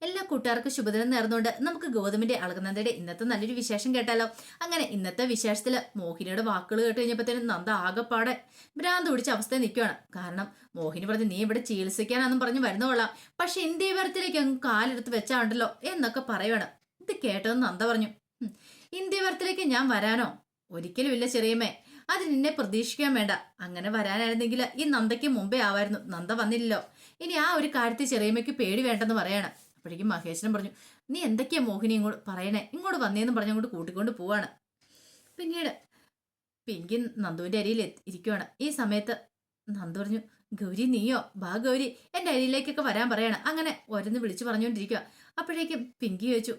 എല്ലാ കൂട്ടുകാർക്കും ശുഭദിനം നേർന്നുകൊണ്ട് നമുക്ക് ഗൗതമിന്റെ അളകനന്ദയുടെ ഇന്നത്തെ നല്ലൊരു വിശേഷം കേട്ടാലോ. അങ്ങനെ ഇന്നത്തെ വിശേഷത്തില് മോഹിനിയുടെ വാക്കുകൾ കേട്ട് കഴിഞ്ഞപ്പോഴത്തേനും നന്ദ ആകെപ്പാടെ ഭ്രാന്ത് പിടിച്ച അവസ്ഥയിൽ നിൽക്കുകയാണ്. കാരണം മോഹിനി പറഞ്ഞു, നീ ഇവിടെ ചികിത്സിക്കാനാന്നും പറഞ്ഞ് വരുന്നോളാം, പക്ഷെ ഇന്ത്യവരത്തിലേക്ക് അങ്ങ് കാലെടുത്ത് വെച്ചാണ്ടല്ലോ എന്നൊക്കെ പറയുവാണ്. ഇത് കേട്ടതെന്ന് നന്ദ പറഞ്ഞു, ഇന്ത്യവരത്തിലേക്ക് ഞാൻ വരാനോ? ഒരിക്കലും ഇല്ല ചെറിയമ്മേ, അത് നിന്നെ പ്രതീക്ഷിക്കാൻ വേണ്ട. അങ്ങനെ വരാനായിരുന്നെങ്കിൽ ഈ നന്ദയ്ക്ക് മുമ്പേ ആവായിരുന്നു. നന്ദ വന്നില്ലല്ലോ. ഇനി ആ ഒരു കാര്യത്തിൽ ചെറിയമ്മയ്ക്ക് പേടി വേണ്ടെന്ന് പറയാണ്. അപ്പോഴേക്കും മഹേശ്വരൻ പറഞ്ഞു, നീ എന്തൊക്കെയാ മോഹിനി ഇങ്ങോട്ട് പറയണേ, ഇങ്ങോട്ട് വന്നേന്ന് പറഞ്ഞ് അങ്ങോട്ട് കൂട്ടിക്കൊണ്ട് പോവാണ്. പിന്നീട് പിങ്കി നന്ദുവിന്റെ അരിയിൽ ഇരിക്കുവാണ്. ഈ സമയത്ത് നന്ദു പറഞ്ഞു, ഗൗരി നീയോ? ബാ ഗൗരി, എന്റെ അരിയിലേക്കൊക്കെ വരാൻ പറയാണ്. അങ്ങനെ ഓരോന്ന് വിളിച്ചു പറഞ്ഞുകൊണ്ടിരിക്കുക. അപ്പോഴേക്കും പിങ്കി ചോദിച്ചു,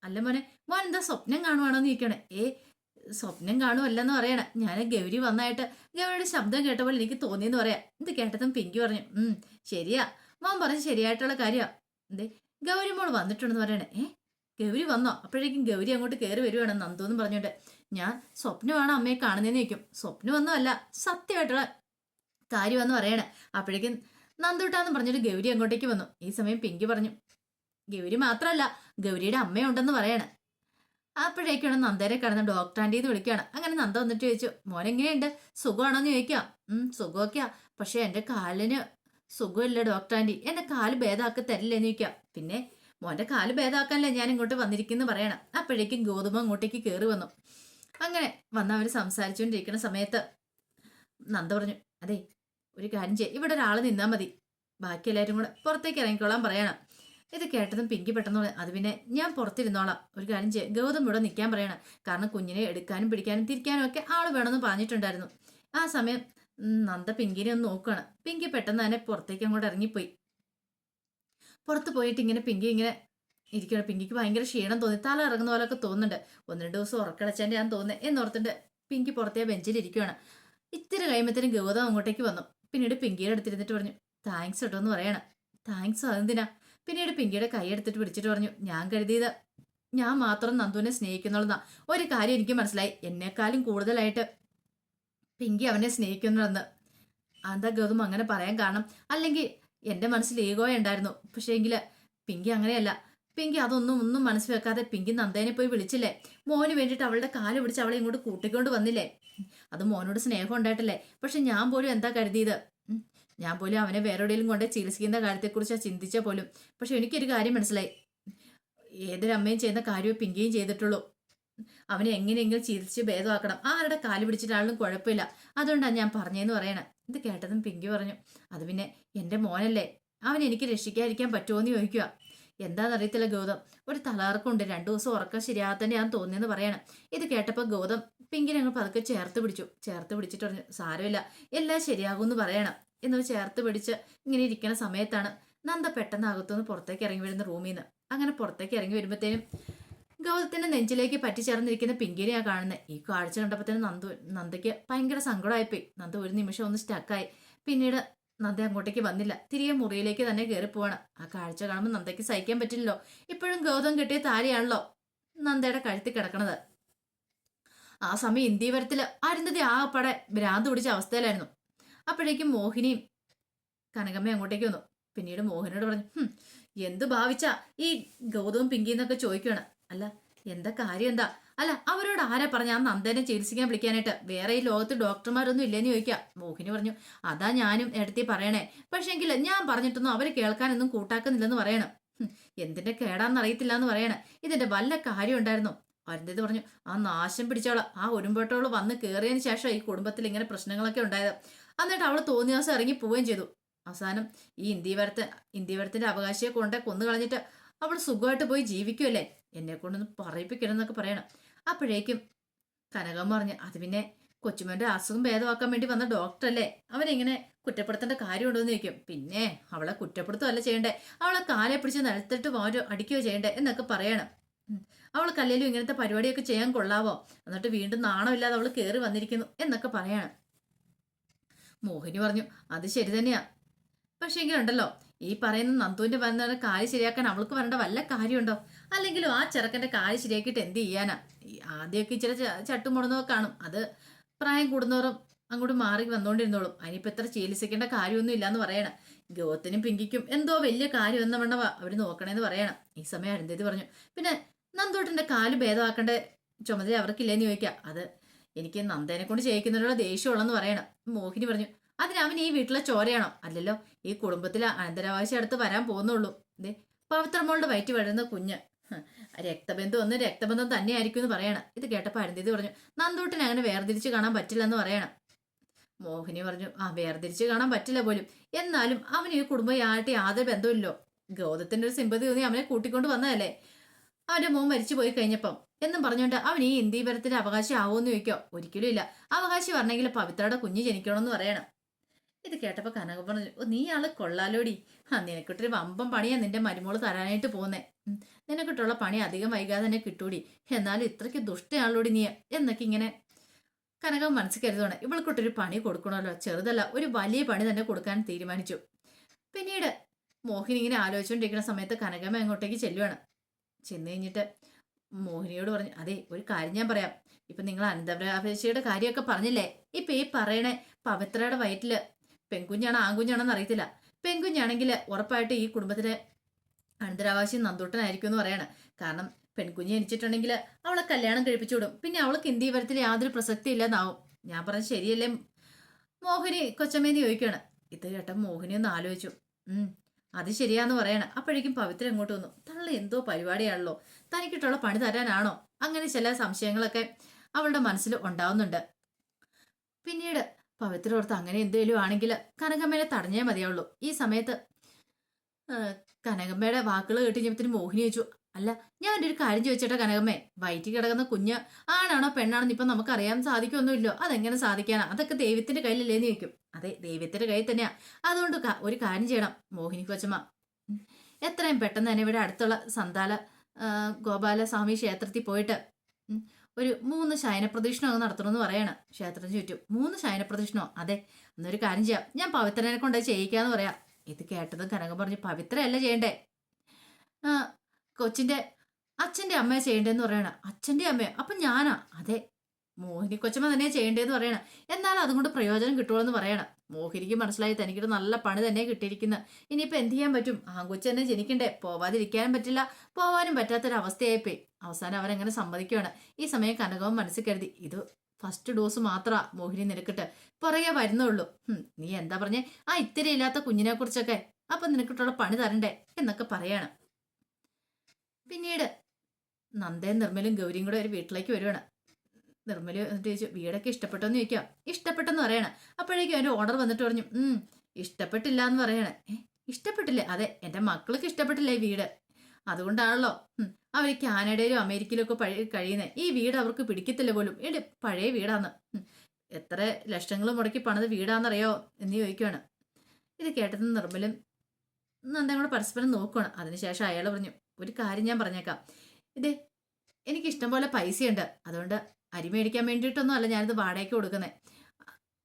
അല്ല മോനെ, മോൻ എന്താ സ്വപ്നം കാണുവാണോന്ന് ചോദിക്കണേ. സ്വപ്നം കാണുമല്ലെന്ന് പറയണ. ഞാൻ ഗൗരി വന്നായിട്ട് ഗൗരിയുടെ ശബ്ദം കേട്ടപ്പോൾ എനിക്ക് തോന്നിയെന്ന് പറയാം. ഇത് കേട്ടതും പിങ്കി പറഞ്ഞു, ശരിയാ, മോൻ പറഞ്ഞ് ശരിയായിട്ടുള്ള കാര്യമാ. എന്തേ ഗൗരി മോൾ വന്നിട്ടുണ്ടെന്ന് പറയണേ. ഗൗരി വന്നോ? അപ്പോഴേക്കും ഗൗരി അങ്ങോട്ട് കയറി വരുവാണ്. നന്ദു എന്ന് പറഞ്ഞോണ്ട്, ഞാൻ സ്വപ്നമാണ് അമ്മയെ കാണുന്നതെന്ന് ചോദിക്കും. സ്വപ്നമൊന്നും അല്ല, സത്യമായിട്ടുള്ള കാര്യമെന്ന് പറയണേ. അപ്പോഴേക്കും നന്ദുട്ടാന്ന് പറഞ്ഞിട്ട് ഗൗരി അങ്ങോട്ടേക്ക് വന്നു. ഈ സമയം പിങ്കി പറഞ്ഞു, ഗൗരി മാത്രമല്ല, ഗൗരിയുടെ അമ്മയുണ്ടെന്ന് പറയണേ. അപ്പോഴേക്കാണ് നന്ദനെ കിടന്ന് ഡോക്ടർ ആൻറ്റീന്ന് വിളിക്കുകയാണ്. അങ്ങനെ നന്ദ വന്നിട്ട് ചോദിച്ചു, മോനെങ്ങനെയുണ്ട്, സുഖമാണോന്ന് ചോദിക്കാം. സുഖമൊക്കെയാ, പക്ഷെ എൻ്റെ കാലിന് സുഖമില്ല ഡോക്ടർ ആൻറ്റി, എന്റെ കാല് ഭേദമാക്കി തരില്ലെന്ന് ചോദിക്കാം. പിന്നെ മോന്റെ കാല് ഭേദമാക്കാനല്ലേ ഞാൻ ഇങ്ങോട്ട് വന്നിരിക്കുന്നു പറയണം. അപ്പോഴേക്കും ഗോതമ്പ് അങ്ങോട്ടേക്ക് കയറി വന്നു. അങ്ങനെ വന്ന് അവർ സംസാരിച്ചുകൊണ്ടിരിക്കുന്ന സമയത്ത് നന്ദ പറഞ്ഞു, അതെ ഒരു കാര്യം ചെയ്യ, ഇവിടെ ഒരാൾ നിന്നാൽ മതി, ബാക്കി എല്ലാവരും കൂടെ പുറത്തേക്ക് ഇറങ്ങിക്കോളാൻ പറയണം. ഇത് കേട്ടതും പിങ്കി പെട്ടെന്ന് പറഞ്ഞു, അത് പിന്നെ ഞാൻ പുറത്തിരുന്നോളാം. ഒരു കാര്യം ചെയ്യ, ഗൗതം ഇവിടെ നിൽക്കാൻ പറയണം. കാരണം കുഞ്ഞിനെ എടുക്കാനും പിടിക്കാനും തിരിക്കാനും ഒക്കെ ആള് വേണമെന്ന് പറഞ്ഞിട്ടുണ്ടായിരുന്നു. ആ സമയം നന്ദ പിങ്കിനെ ഒന്ന് നോക്കുകയാണ്. പിങ്കി പെട്ടെന്ന് തന്നെ പുറത്തേക്ക് അങ്ങോട്ട് ഇറങ്ങിപ്പോയി. പുറത്ത് പോയിട്ട് ഇങ്ങനെ പിങ്കി ഇങ്ങനെ ഇരിക്കണം. പിങ്കിക്ക് ഭയങ്കര ക്ഷീണം തോന്നി, തല ഇറങ്ങുന്ന പോലൊക്കെ തോന്നുന്നുണ്ട്. 1-2 ദിവസം ഉറക്കടച്ചതിൻ്റെ ഞാൻ തോന്നുന്നത് എന്നോർത്തിട്ട് പിങ്കി പുറത്തേ ബെഞ്ചിൽ ഇരിക്കുകയാണ്. ഇത്തിരി കഴിയുമ്പോഴത്തേനും ഗൗതം അങ്ങോട്ടേക്ക് വന്നു. പിന്നീട് പിങ്കിയുടെ അടുത്തിരുന്നിട്ട് പറഞ്ഞു, താങ്ക്സ് കേട്ടോ എന്ന് പറയണം. താങ്ക്സ് അതെന്തിനാ? പിന്നീട് പിങ്കിയുടെ കൈ എടുത്തിട്ട് പിടിച്ചിട്ട് പറഞ്ഞു, ഞാൻ കരുതിയത് ഞാൻ മാത്രം നന്ദുവിനെ സ്നേഹിക്കുന്നുള്ളതാ. ഒരു കാര്യം എനിക്ക് മനസ്സിലായി, എന്നെക്കാളും കൂടുതലായിട്ട് പിങ്കി അവനെ സ്നേഹിക്കുന്നുണ്ടെന്ന്. എന്താ ഗൗതം അങ്ങനെ പറയാൻ കാരണം? അല്ലെങ്കിൽ എൻ്റെ മനസ്സിൽ ഈഗോ ഉണ്ടായിരുന്നു, പക്ഷേ എങ്കിൽ പിങ്കി അങ്ങനെയല്ല. പിങ്കി ഒന്നും മനസ്സിൽ വെക്കാതെ പിങ്കി നന്ദേനെ പോയി വിളിച്ചില്ലേ, മോന് വേണ്ടിയിട്ട് അവളുടെ കാല് പിടിച്ച് അവളെ ഇങ്ങോട്ട് കൂട്ടിക്കൊണ്ട് വന്നില്ലേ. അത് മോനോട് സ്നേഹം ഉണ്ടായിട്ടില്ലേ. പക്ഷെ ഞാൻ പോലും എന്താ കരുതിയത്, ഞാൻ പോലും അവനെ വേറെ എവിടെയെങ്കിലും കൊണ്ട് ചികിത്സിക്കുന്ന കാര്യത്തെക്കുറിച്ച് ചിന്തിച്ച പോലും. പക്ഷെ എനിക്കൊരു കാര്യം മനസ്സിലായി, ഏതൊരമ്മയും ചെയ്യുന്ന കാര്യവും പിങ്കിയും ചെയ്തിട്ടുള്ളൂ. അവനെ എങ്ങനെയെങ്കിലും ചിരിച്ച് ഭേദമാക്കണം, ആരുടെ കാല് പിടിച്ചിട്ടാളും കുഴപ്പമില്ല, അതുകൊണ്ടാണ് ഞാൻ പറഞ്ഞതെന്ന് പറയണം. ഇത് കേട്ടതും പിങ്കി പറഞ്ഞു, അത് പിന്നെ എൻ്റെ മോനല്ലേ, അവൻ എനിക്ക് രക്ഷിക്കാതിരിക്കാൻ പറ്റുമോ എന്ന് ചോദിക്കുക. എന്താണെന്നറിയത്തില്ല ഗൗതം, ഒരു തലകറക്കമുണ്ട്, 2 ദിവസം ഉറക്കം ശരിയാകത്തന്നെ ഞാൻ തോന്നിയെന്ന് പറയണം. ഇത് കേട്ടപ്പോൾ ഗൗതം പിങ്കിനെ അങ്ങ് പതുക്കെ ചേർത്ത് പിടിച്ചിട്ട് പറഞ്ഞു, സാരമില്ല, എല്ലാം ശരിയാകുമെന്ന് പറയണം. എന്ന് ചേർത്ത് പിടിച്ച് ഇങ്ങനെ ഇരിക്കുന്ന സമയത്താണ് നന്ദ പെട്ടെന്ന് അകത്തുനിന്ന് പുറത്തേക്ക് ഇറങ്ങി വരുന്ന റൂമിൽ നിന്ന്. അങ്ങനെ പുറത്തേക്ക് ഇറങ്ങി വരുമ്പോഴത്തേനും ഗൗതത്തിന്റെ നെഞ്ചിലേക്ക് പറ്റിച്ചേർന്നിരിക്കുന്ന പിങ്കിനെയാണ് കാണുന്നത്. ഈ കാഴ്ച കണ്ടപ്പോഴത്തേനും നന്ദയ്ക്ക് ഭയങ്കര സങ്കടമായിപ്പോയി. നന്ദ ഒരു നിമിഷം ഒന്ന് സ്റ്റക്കായി. പിന്നീട് നന്ദ അങ്ങോട്ടേക്ക് വന്നില്ല, തിരികെ മുറിയിലേക്ക് തന്നെ കയറി പോവാണ്. ആ കാഴ്ച കാണുമ്പോൾ നന്ദയ്ക്ക് സഹിക്കാൻ പറ്റില്ലല്ലോ. ഇപ്പോഴും ഗൗതം കിട്ടിയ താലിയാണല്ലോ നന്ദയുടെ കഴുത്തിൽ കിടക്കണത്. ആ സമയം ഇന്ത്യവരത്തില് അരുന്ധതി ആകപ്പാടെ ഭ്രാന്ത് പിടിച്ച അവസ്ഥയിലായിരുന്നു. അപ്പോഴേക്കും മോഹിനിയും കനകമ്മ അങ്ങോട്ടേക്ക് വന്നു. പിന്നീട് മോഹനോട് പറഞ്ഞു, എന്ത് ഭാവിച്ചാ ഈ ഗൗതവും പിങ്കിന്നൊക്കെ ചോദിക്കുകയാണ്. അല്ല എന്താ കാര്യം എന്താ? അല്ല അവരോട് ആരാ പറഞ്ഞ ആ നന്ദനെ ചികിത്സിക്കാൻ വിളിക്കാനായിട്ട്? വേറെ ഈ ലോകത്ത് ഡോക്ടർമാരൊന്നും ഇല്ലെന്ന് ചോദിക്കാം. മോഹിനി പറഞ്ഞു, അതാ ഞാനും എടുത്തി പറയണേ, പക്ഷെങ്കിൽ ഞാൻ പറഞ്ഞിട്ടൊന്നും അവര് കേൾക്കാനൊന്നും കൂട്ടാക്കുന്നില്ലെന്ന് പറയണം. എന്തിന്റെ കേടാന്നറിയത്തില്ല എന്ന് പറയണേ. ഇതിന്റെ വല്ല കാര്യം ഉണ്ടായിരുന്നു? അരുന്ധതി പറഞ്ഞു, ആ നാശം പിടിച്ചോളാം, ആ ഒരുമ്പോട്ടോള് വന്ന് കയറിയതിന് ശേഷം ഈ കുടുംബത്തിൽ ഇങ്ങനെ പ്രശ്നങ്ങളൊക്കെ ഉണ്ടായത്. എന്നിട്ട് അവൾ തോന്നിയ ദിവസം ഇറങ്ങി പോവുകയും ചെയ്തു. അവസാനം ഈ ഇന്ത്യവരത്തിന്റെ അവകാശിയെ കൊണ്ട് കൊന്നു കളഞ്ഞിട്ട് അവൾ സുഖമായിട്ട് പോയി ജീവിക്കുമല്ലേ. എന്നെ കൊണ്ടൊന്ന് പറയിപ്പിക്കണമെന്നൊക്കെ പറയണം. അപ്പോഴേക്കും കനകം പറഞ്ഞു, അത് പിന്നെ കൊച്ചുമോന്റെ അസുഖം ഭേദമാക്കാൻ വേണ്ടി വന്ന ഡോക്ടറല്ലേ, അവനെങ്ങനെ കുറ്റപ്പെടുത്തേണ്ട കാര്യമുണ്ടോ എന്ന് ചോദിക്കും. പിന്നെ അവളെ കുറ്റപ്പെടുത്തുകയല്ല ചെയ്യണ്ടേ, അവളെ കാലെ പിടിച്ച് നിലത്തിട്ട് വാരോ അടിക്കുകയോ ചെയ്യണ്ടേ എന്നൊക്കെ പറയണം. അവൾ കല്ലേലും ഇങ്ങനത്തെ പരിപാടിയൊക്കെ ചെയ്യാൻ കൊള്ളാവോ? എന്നിട്ട് വീണ്ടും നാണമില്ലാതെ അവൾ കയറി വന്നിരിക്കുന്നു എന്നൊക്കെ പറയാണ്. മോഹിനി പറഞ്ഞു, അത് ശരി തന്നെയാ, പക്ഷെ എങ്കിലുണ്ടല്ലോ ഈ പറയുന്ന നന്ദുവിന്റെ വന്ന കാല് ശരിയാക്കാൻ അവൾക്ക് വരേണ്ട വല്ല കാര്യമുണ്ടോ? അല്ലെങ്കിലും ആ ചെറുക്കന്റെ കാല് ശരിയാക്കിയിട്ട് എന്ത് ചെയ്യാനാ? ആദ്യമൊക്കെ ഇച്ചിരി ചട്ടുമുടന്നൊക്കെ കാണും, അത് പ്രായം കൂടുന്നവരും അങ്ങോട്ട് മാറി വന്നോണ്ടിരുന്നോളും. അതിനിപ്പോ എത്ര ചികിത്സിക്കേണ്ട കാര്യമൊന്നും ഇല്ലാന്ന് പറയണം. ഗൗതത്തിനും പിങ്കിക്കും എന്തോ വലിയ കാര്യം എന്ന വണ്ണ അവര് നോക്കണേന്ന് പറയണം. ഈ സമയം അരുന്ധതി പറഞ്ഞു, പിന്നെ നന്ദോട്ടന്റെ കാല് ഭേദമാക്കേണ്ട ചുമതല അവർക്കില്ലേന്ന് ചോദിക്കാം. അത് എനിക്ക് നന്ദേനെ കൊണ്ട് ചെയ്യിക്കുന്നതിനുള്ള ദേഷ്യമുള്ളെന്ന് പറയണം. മോഹിനി പറഞ്ഞു, അതിന് അവൻ ഈ വീട്ടിലെ ചോരയാണോ? അല്ലല്ലോ, ഈ കുടുംബത്തിലെ അനന്തരാവകാശം അടുത്ത് വരാൻ പോകുന്നുള്ളൂ. ഇതേ പവിത്രമോളുടെ വയറ്റി വളരുന്ന കുഞ്ഞ് രക്തബന്ധം ഒന്ന് രക്തബന്ധം തന്നെയായിരിക്കും എന്ന് പറയണം. ഇത് കേട്ടപ്പോൾ അരുന്ധതി പറഞ്ഞു, നന്ദൂട്ടിനെ അങ്ങനെ വേർതിരിച്ച് കാണാൻ പറ്റില്ലെന്ന് പറയണം. മോഹിനി പറഞ്ഞു, വേർതിരിച്ച് കാണാൻ പറ്റില്ല പോലും, എന്നാലും അവന് ഈ കുടുംബമായിട്ട് യാതൊരു ബന്ധമില്ലോ. ഗൗതത്തിന്റെ ഒരു സിമ്പതി തോന്നി അവനെ കൂട്ടിക്കൊണ്ട് വന്നതല്ലേ അവന്റെ മോൻ മരിച്ചു പോയി കഴിഞ്ഞപ്പം എന്നും പറഞ്ഞുകൊണ്ട് അവൻ ഈ ഇന്ദീപരത്തിന്റെ അവകാശം ആവുമെന്ന് ചോദിക്കോ? ഒരിക്കലും ഇല്ല. അവകാശം പറഞ്ഞെങ്കിൽ പവിത്രയുടെ കുഞ്ഞ് ജനിക്കണമെന്ന് പറയണം. ഇത് കേട്ടപ്പോ കനക പറഞ്ഞു, നീ ആള് കൊള്ളാലോടി. നിനക്കിട്ടൊരു വമ്പം പണിയാ നിന്റെ മരുമോള് തരാനായിട്ട് പോന്നേ. നിനക്കിട്ടുള്ള പണി അധികം വൈകാതെ തന്നെ കിട്ടൂടി. എന്നാലും ഇത്രയ്ക്ക് ദുഷ്ടയാളോടി നീ എന്നൊക്കെ ഇങ്ങനെ കനകം മനസ്സിൽ കരുതുവാണ്. ഇവൾക്കിട്ടൊരു പണി കൊടുക്കണമല്ലോ, ചെറുതല്ല, ഒരു വലിയ പണി തന്നെ കൊടുക്കാൻ തീരുമാനിച്ചു. പിന്നീട് മോഹിനി ഇങ്ങനെ ആലോചിച്ചുകൊണ്ടിരിക്കുന്ന സമയത്ത് കനകമ്മ അങ്ങോട്ടേക്ക് ചെല്ലുവാണ്. ചെന്ന് കഴിഞ്ഞിട്ട് മോഹിനിയോട് പറഞ്ഞു, അതെ ഒരു കാര്യം ഞാൻ പറയാം. ഇപ്പൊ നിങ്ങൾ അനന്തരാവകാശിയുടെ കാര്യമൊക്കെ പറഞ്ഞില്ലേ, ഇപ്പൊ ഈ പറയണേ പവിത്രയുടെ വയറ്റില് പെൺകുഞ്ഞാണോ ആൺകുഞ്ഞാണോന്ന് അറിയത്തില്ല. പെൺകുഞ്ഞാണെങ്കിൽ ഉറപ്പായിട്ട് ഈ കുടുംബത്തിലെ അനന്തരാവകാശി നന്ദൂട്ടനായിരിക്കും എന്ന് പറയാണ്. കാരണം പെൺകുഞ്ഞ് ജനിച്ചിട്ടുണ്ടെങ്കിൽ അവളെ കല്യാണം കഴിപ്പിച്ചു വിടും. പിന്നെ അവൾക്ക് ഇന്ദീവരത്തിൽ യാതൊരു പ്രസക്തി ഇല്ലെന്നാവും. ഞാൻ പറഞ്ഞ ശരിയല്ലേ മോഹിനി കൊച്ചമ്മേന്ന് ചോദിക്കുകയാണ്. ഇത് കേട്ട മോഹിനി ഒന്ന് ആലോചിച്ചു. അത് ശരിയാന്ന് പറയണം. അപ്പോഴേക്കും പവിത്ര എങ്ങോട്ട് വന്നു. തള്ള എന്തോ പരിപാടിയാണല്ലോ, തനിക്കിട്ടുള്ള പണി തരാനാണോ? അങ്ങനെ ചില സംശയങ്ങളൊക്കെ അവളുടെ മനസ്സിൽ ഉണ്ടാവുന്നുണ്ട്. പിന്നീട് പവിത്ര ഓർത്ത് അങ്ങനെ എന്തേലും ആണെങ്കിൽ കനകമ്മേനെ തടഞ്ഞേ മതിയാവുള്ളൂ. ഈ സമയത്ത് കനകമ്മയുടെ വാക്കുകൾ കേട്ട് കഴിഞ്ഞപ്പത്തിന് മോഹിനി ചോദിച്ചു, അല്ല ഞാൻ എൻ്റെ ഒരു കാര്യം ചോദിച്ചേട്ടാ കനകമ്മേ, വയറ്റിൽ കിടക്കുന്ന കുഞ്ഞ് ആണാണോ പെണ്ണാണെന്ന് ഇപ്പം നമുക്ക് അറിയാൻ സാധിക്കൊന്നുമില്ലോ. അതെങ്ങനെ സാധിക്കാനാ? അതൊക്കെ ദൈവത്തിന്റെ കയ്യിലല്ലേന്ന് ചോദിക്കും. അതെ, ദൈവത്തിന്റെ കയ്യിൽ തന്നെയാ. അതുകൊണ്ട് ഒരു കാര്യം ചെയ്യണം മോഹിനി കൊച്ചമ്മ, എത്രയും പെട്ടെന്ന് തന്നെ ഇവിടെ അടുത്തുള്ള സന്താല ഗോപാലസ്വാമി ക്ഷേത്രത്തിൽ പോയിട്ട് ഒരു 3 ശയനപ്രദക്ഷിണം നടത്തണമെന്ന് പറയണം. ക്ഷേത്രത്തിന് ചുറ്റും 3 ശയനപ്രദക്ഷിണോ? അതെ, എന്നൊരു കാര്യം ചെയ്യാം, ഞാൻ പവിത്രനെ കൊണ്ട് ചെയ്യിക്കാന്ന് പറയാം. ഇത് കേട്ടതും കനകം പറഞ്ഞു, പവിത്രയല്ല ചെയ്യണ്ടേ, കൊച്ചിന്റെ അച്ഛന്റെ അമ്മയെ ചെയ്യണ്ടേന്ന് പറയണം. അച്ഛന്റെ അമ്മയോ? അപ്പൊ ഞാനാ? അതെ, മോഹിനി കൊച്ചമ്മ തന്നെ ചെയ്യേണ്ടതെന്ന് പറയണം. എന്നാലും അതുകൊണ്ട് പ്രയോജനം കിട്ടുമെന്ന് പറയണം. മോഹിനിക്ക് മനസ്സിലായി തനിക്കിട്ട് നല്ല പണി തന്നെ കിട്ടിയിരിക്കുന്നത്. ഇനിയിപ്പോൾ എന്ത് ചെയ്യാൻ പറ്റും? ആൺകൊച്ചു തന്നെ ജനിക്കണ്ടേ, പോവാതിരിക്കാനും പറ്റില്ല, പോവാനും പറ്റാത്തൊരവസ്ഥയായിപ്പോയി. അവസാനം അവരെങ്ങനെ സമ്മതിക്കുകയാണ്. ഈ സമയം കനകവും മനസ്സിൽ കരുതി, ഇത് ഫസ്റ്റ് ഡോസ് മാത്രമാ മോഹിനി നിനക്കിട്ട്, പുറകെ വരുന്നുള്ളൂ. നീ എന്താ പറഞ്ഞേ, ഇത്തിരി ഇല്ലാത്ത കുഞ്ഞിനെ കുറിച്ചൊക്കെ, അപ്പൊ നിനക്കിട്ടുള്ള പണി തരണ്ടേ എന്നൊക്കെ പറയാണ്. പിന്നീട് നന്ദയും നിർമ്മലും ഗൗരിയും കൂടെ ഒരു വീട്ടിലേക്ക് വരുവാണ്. നിർമ്മല് എന്നിട്ട് ചോദിച്ചു, വീടൊക്കെ ഇഷ്ടപ്പെട്ടോന്ന് ചോദിക്കാം. ഇഷ്ടപ്പെട്ടെന്ന് പറയണം. അപ്പോഴേക്കും അവൻ്റെ ഓർഡർ വന്നിട്ട് പറഞ്ഞു, ഇഷ്ടപ്പെട്ടില്ല എന്ന് പറയണേ. ഇഷ്ടപ്പെട്ടില്ലേ? അതെ, എൻ്റെ മക്കൾക്ക് ഇഷ്ടപ്പെട്ടില്ലേ ഈ വീട്, അതുകൊണ്ടാണല്ലോ അവർ കാനഡയിലും അമേരിക്കയിലും ഒക്കെ കഴിയുന്നത്. ഈ വീട് അവർക്ക് പിടിക്കത്തില്ല പോലും. പഴയ വീടാന്ന്, എത്ര ലക്ഷങ്ങൾ മുടക്കി പണിത് വീടാന്നറിയോ എന്ന് ചോദിക്കുവാണ്. ഇത് കേട്ടത് നിർമ്മലും നന്ദയും കൂടെ പരസ്പരം നോക്കുവാണ്. അതിനുശേഷം അയാൾ പറഞ്ഞു, ഒരു കാര്യം ഞാൻ പറഞ്ഞേക്കാം, ഇതേ എനിക്ക് ഇഷ്ടം പോലെ പൈസയുണ്ട്, അതുകൊണ്ട് അരി മേടിക്കാൻ വേണ്ടിയിട്ടൊന്നും അല്ല ഞാനിത് വാടകയ്ക്ക് കൊടുക്കുന്നത്.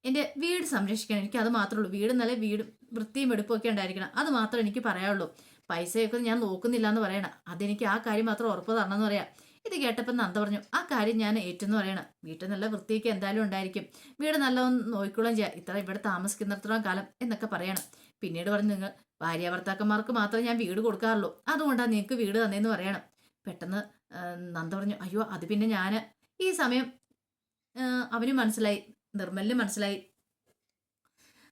എൻ്റെ വീട് സംരക്ഷിക്കണം, എനിക്ക് അത് മാത്രമേ ഉള്ളൂ. വീട് നല്ല വീട് വൃത്തിയും വെടുപ്പൊക്കെ ഉണ്ടായിരിക്കണം, അത് മാത്രമേ എനിക്ക് പറയാനുള്ളൂ. പൈസയൊക്കെ ഞാൻ നോക്കുന്നില്ല എന്ന് പറയണം. അതെനിക്ക് ആ കാര്യം മാത്രം ഉറപ്പ് തരണമെന്ന് പറയാം. ഇത് കേട്ടപ്പോൾ നന്ദ പറഞ്ഞു, ആ കാര്യം ഞാൻ ഏറ്റെന്ന് പറയണം. വീട്ടിൽ നല്ല വൃത്തിയൊക്കെ എന്തായാലും ഉണ്ടായിരിക്കും, വീട് നല്ലതൊന്ന് നോക്കിക്കോളും ചെയ്യാം, ഇത്ര ഇവിടെ താമസിക്കുന്നിടത്തോളം കാലം എന്നൊക്കെ പറയണം. പിന്നീട് പറഞ്ഞു, നിങ്ങൾ ഭാര്യ ഭർത്താക്കന്മാർക്ക് മാത്രമേ ഞാൻ വീട് കൊടുക്കാറുള്ളൂ, അതുകൊണ്ടാണ് നിങ്ങൾക്ക് വീട് തന്നേന്ന് പറയണം. പെട്ടെന്ന് നന്ദ പറഞ്ഞു, അയ്യോ അത് പിന്നെ ഞാൻ ഈ സമയം അവന് മനസ്സിലായി, നിർമ്മലിന് മനസ്സിലായി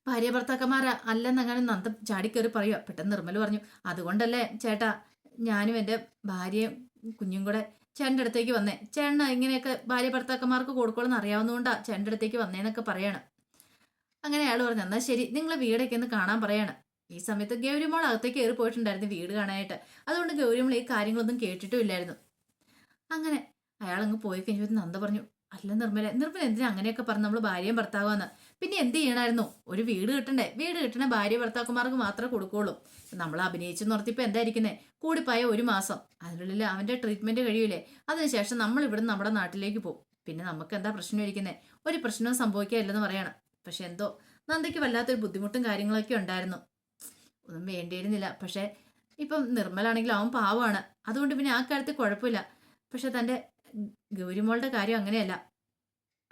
ഭാര്യ ഭർത്താക്കന്മാർ അല്ലെന്നങ്ങനെ നന്ദ ചാടിക്കയറി പറയുക. പെട്ടെന്ന് നിർമ്മൽ പറഞ്ഞു, അതുകൊണ്ടല്ലേ ചേട്ടാ ഞാനും എൻ്റെ ഭാര്യയും കുഞ്ഞും കൂടെ ചേട്ടൻ്റെ അടുത്തേക്ക് വന്നേ. ചേട്ടന് ഇങ്ങനെയൊക്കെ ഭാര്യ ഭർത്താക്കന്മാർക്ക് കൊടുക്കണമെന്ന് അറിയാവുന്നതുകൊണ്ടാണ് ചേട്ടൻ്റെ അടുത്തേക്ക് വന്നേന്നൊക്കെ പറയാണ്. അങ്ങനെ അയാൾ പറഞ്ഞു, എന്നാൽ ശരി നിങ്ങളെ വീടൊക്കെ ഒന്ന് കാണാൻ പറയാണ്. ഈ സമയത്ത് ഗൗരിമോൾ അകത്തേക്ക് കയറി പോയിട്ടുണ്ടായിരുന്നു വീട് കാണാനായിട്ട്. അതുകൊണ്ട് ഗൗരിമോൾ ഈ കാര്യങ്ങളൊന്നും കേട്ടിട്ടും ഇല്ലായിരുന്നു. അങ്ങനെ അയാളങ്ങ് പോയി കഴിഞ്ഞപ്പോൾ നന്ദ പറഞ്ഞു, അല്ല നിർമ്മല എന്തിനാ അങ്ങനെയൊക്കെ പറഞ്ഞു, നമ്മൾ ഭാര്യയും ഭർത്താവാന്ന്, പിന്നെ എന്ത് ചെയ്യണമായിരുന്നു? ഒരു വീട് കിട്ടണ്ടേ? വീട് കിട്ടണേ ഭാര്യ ഭർത്താക്കന്മാർക്ക് മാത്രമേ കൊടുക്കുള്ളൂ. നമ്മൾ അഭിനയിച്ചു നിർത്തിയപ്പോൾ എന്തായിരിക്കുന്നത്, കൂടിപ്പോയ 1 മാസം, അതിനുള്ളിൽ അവൻ്റെ ട്രീറ്റ്മെന്റ് കഴിയൂലേ, അതിനുശേഷം നമ്മൾ ഇവിടുന്ന് നമ്മുടെ നാട്ടിലേക്ക് പോകും. പിന്നെ നമുക്ക് എന്താ പ്രശ്നം ഇരിക്കുന്നത്? ഒരു പ്രശ്നവും സംഭവിക്കാനില്ലെന്ന് പറയണം. പക്ഷെ എന്തോ നന്ദയ്ക്ക് വല്ലാത്തൊരു ബുദ്ധിമുട്ടും കാര്യങ്ങളൊക്കെ ഉണ്ടായിരുന്നു. ഒന്നും വേണ്ടിയിരുന്നില്ല. പക്ഷെ ഇപ്പം നിർമ്മലാണെങ്കിൽ അവൻ പാവമാണ്, അതുകൊണ്ട് പിന്നെ ആ കാര്യത്തിൽ കുഴപ്പമില്ല. പക്ഷെ തൻ്റെ ഗൗരിമോളുടെ കാര്യം അങ്ങനെയല്ല.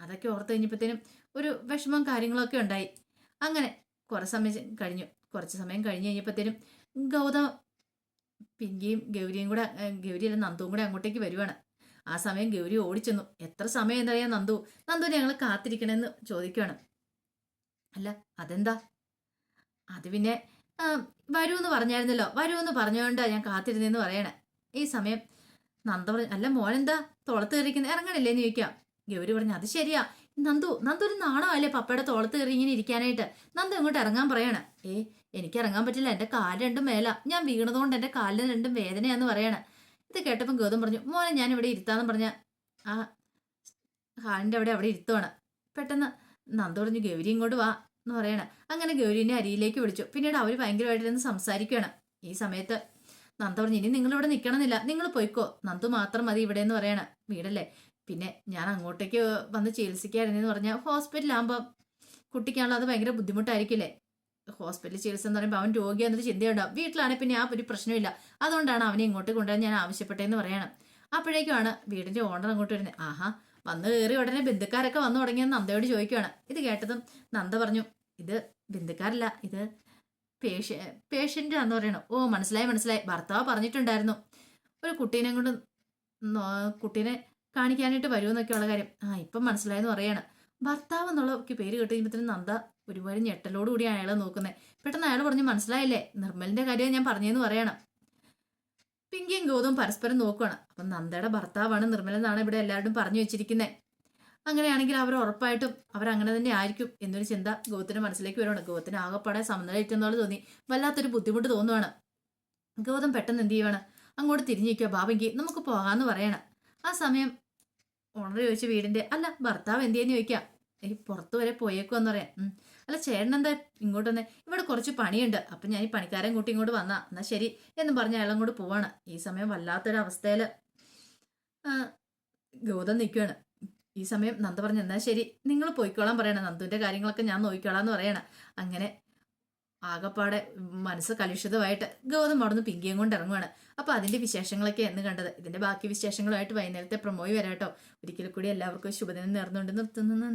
അതൊക്കെ ഓർത്ത് കഴിഞ്ഞപ്പോഴത്തേനും ഒരു വിഷമം കാര്യങ്ങളൊക്കെ ഉണ്ടായി. അങ്ങനെ കുറച്ച് സമയം കഴിഞ്ഞ് കഴിഞ്ഞപ്പോഴത്തേനും ഗൗതം പിങ്കിയും ഗൗരിയും കൂടെ ഗൗരിയല്ല നന്ദുവും കൂടെ അങ്ങോട്ടേക്ക് വരുവാണ്. ആ സമയം ഗൗരി ഓടിച്ചെന്നു. എത്ര സമയം എന്താ നന്ദുവിനെ ഞങ്ങൾ കാത്തിരിക്കണമെന്ന് ചോദിക്കുകയാണ്. അല്ല അതെന്താ? അത് പിന്നെ വരൂന്ന് പറഞ്ഞായിരുന്നല്ലോ, വരൂന്ന് പറഞ്ഞുകൊണ്ടാ ഞാൻ കാത്തിരുന്നേന്ന് പറയണേ. ഈ സമയം നന്ദ പറഞ്ഞു, അല്ല മോനെന്താ തോളത്ത് കയറിയിരിക്കുന്നത്, ഇറങ്ങണില്ലേന്ന് ചോദിക്കാം. ഗൗരി പറഞ്ഞു, അത് ശരിയാ നന്ദു ഒരു നാണോ അല്ലേ പപ്പയുടെ തോളത്ത് കയറി ഇങ്ങനെ ഇരിക്കാനായിട്ട്. നന്ദു ഇങ്ങോട്ട് ഇറങ്ങാൻ പറയണ. എനിക്ക് ഇറങ്ങാൻ പറ്റില്ല, എന്റെ കാല് രണ്ടും മേല, ഞാൻ വീണതുകൊണ്ട് എന്റെ കാലിന് രണ്ടും വേദനയാന്ന് പറയണ. ഇത് കേട്ടപ്പം ഗൗതം പറഞ്ഞു, മോനെ ഞാൻ ഇവിടെ ഇരുത്താന്ന് പറഞ്ഞ ആ ഹാളിന്റെ അവിടെ ഇരുത്തുവാണ്. പെട്ടെന്ന് നന്ദു പറഞ്ഞു, ഗൗരി ഇങ്ങോട്ട് വാ എന്ന് പറയണ. അങ്ങനെ ഗൗരിനെ അരിയിലേക്ക് വിളിച്ചു. പിന്നീട് അവർ ഭയങ്കരമായിട്ടിരുന്ന് സംസാരിക്കുകയാണ്. ഈ സമയത്ത് നന്ദ പറഞ്ഞു, ഇനി നിങ്ങളിവിടെ നിൽക്കണമെന്നില്ല, നിങ്ങൾ പോയിക്കോ, നന്ദു മാത്രം മതി ഇവിടെ എന്ന് പറയണ. വീടല്ലേ, പിന്നെ ഞാൻ അങ്ങോട്ടേക്ക് വന്ന് ചികിത്സിക്കായിരുന്നെന്ന് പറഞ്ഞാൽ ഹോസ്പിറ്റലാകുമ്പോൾ കുട്ടിക്കാണല്ലോ അത് ഭയങ്കര ബുദ്ധിമുട്ടായിരിക്കില്ലേ. ഹോസ്പിറ്റലിൽ ചികിത്സ എന്ന് പറയുമ്പോൾ അവൻ രോഗിയാന്നൊരു ചിന്തയുണ്ടാവും. വീട്ടിലാണെങ്കിൽ പിന്നെ ആ ഒരു പ്രശ്നമില്ല. അതുകൊണ്ടാണ് അവനെ ഇങ്ങോട്ട് കൊണ്ടുവരാൻ ഞാൻ ആവശ്യപ്പെട്ടതെന്ന് പറയണം. അപ്പോഴേക്കുമാണ് വീടിന്റെ ഓണർ അങ്ങോട്ട് വരുന്നത്. ആഹാ, വന്ന് കയറി ഉടനെ ബന്ധുക്കാരൊക്കെ വന്നു തുടങ്ങിയെന്ന് നന്ദയോട് ചോദിക്കുകയാണ്. ഇത് കേട്ടതും നന്ദ പറഞ്ഞു, ഇത് ബന്ധുക്കാരല്ല, ഇത് പേഷ്യന്റ് ആണെന്ന് പറയണം. ഓ മനസ്സിലായി, ഭർത്താവ് പറഞ്ഞിട്ടുണ്ടായിരുന്നു ഒരു കുട്ടീനെ കാണിക്കാനായിട്ട് വരുമെന്നൊക്കെയുള്ള കാര്യം. ഇപ്പം മനസ്സിലായെന്ന് പറയാണ്. ഭർത്താവ് എന്നുള്ള പേര് കേട്ട് കഴിയുമ്പോഴത്തേനും നന്ദ ഒരുപാട് ഞെട്ടലോടുകൂടിയാണ് അയാളെ നോക്കുന്നത്. പെട്ടെന്ന് അയാൾ പറഞ്ഞു, മനസ്സിലായില്ലേ, നിർമ്മലിന്റെ കാര്യം ഞാൻ പറഞ്ഞതെന്ന് പറയണം. പിങ്കിയും ഗൗതവും പരസ്പരം നോക്കുകയാണ്. അപ്പം നന്ദയുടെ ഭർത്താവാണ് നിർമ്മൽ എന്നാണ് ഇവിടെ എല്ലാവരും പറഞ്ഞു വെച്ചിരിക്കുന്നത്. അങ്ങനെയാണെങ്കിൽ അവർ ഉറപ്പായിട്ടും അവരങ്ങനെ തന്നെ ആയിരിക്കും എന്നൊരു ചിന്ത ഗൗതത്തിന്റെ മനസ്സിലേക്ക് വരുവാണ്. ഗൗതത്തിന് ആകെപ്പാടെ സമനിലയിട്ടെന്നോളം തോന്നി വല്ലാത്തൊരു ബുദ്ധിമുട്ട് തോന്നുവാണ്. ഗൗതം പെട്ടെന്ന് എന്ത് ചെയ്യുവാണ്, അങ്ങോട്ട് തിരിഞ്ഞിരിക്കുക. ബാബയ്ക്ക് നമുക്ക് പോകാമെന്ന് പറയണം. ആ സമയം ഓണർ ചോദിച്ചു വീടിന്റെ, അല്ല ഭർത്താവ് എന്തിയെന്ന് ചോദിക്കാം. പുറത്തു വരെ പോയേക്കുമെന്ന് പറയാം. അല്ല ചേട്ടൻ എന്താ ഇങ്ങോട്ട് വന്നേ? ഇവിടെ കുറച്ച് പണിയുണ്ട്, അപ്പം ഞാൻ ഈ പണിക്കാരൻ കൂട്ടി ഇങ്ങോട്ട് വന്നാ എന്നാ ശരി എന്നും പറഞ്ഞ് അയാളും കൂടെ പോവാണ്. ഈ സമയം വല്ലാത്തൊരവസ്ഥയില് ഗൗതം നിൽക്കുകയാണ്. ഈ സമയം നന്ദ പറഞ്ഞു, എന്നാ ശരി നിങ്ങൾ പോയിക്കോളാൻ പറയണം, നന്ദുവിന്റെ കാര്യങ്ങളൊക്കെ ഞാൻ നോക്കിക്കോളാന്ന് പറയണം. അങ്ങനെ ആകപ്പാടെ മനസ്സ് കലുഷിതമായിട്ട് ഗൗതം അവിടുന്ന് പിങ്കിയും കൊണ്ട് ഇറങ്ങുവാണ്. അപ്പൊ അതിന്റെ വിശേഷങ്ങളൊക്കെ എന്ന് കണ്ടത്. ഇതിന്റെ ബാക്കി വിശേഷങ്ങളുമായിട്ട് വൈകുന്നേരത്തെ പ്രൊമോയി വരാട്ടോ. ഒരിക്കൽ കൂടി എല്ലാവർക്കും ശുഭദിനം നേർന്നുകൊണ്ട് നിർത്തുന്നു.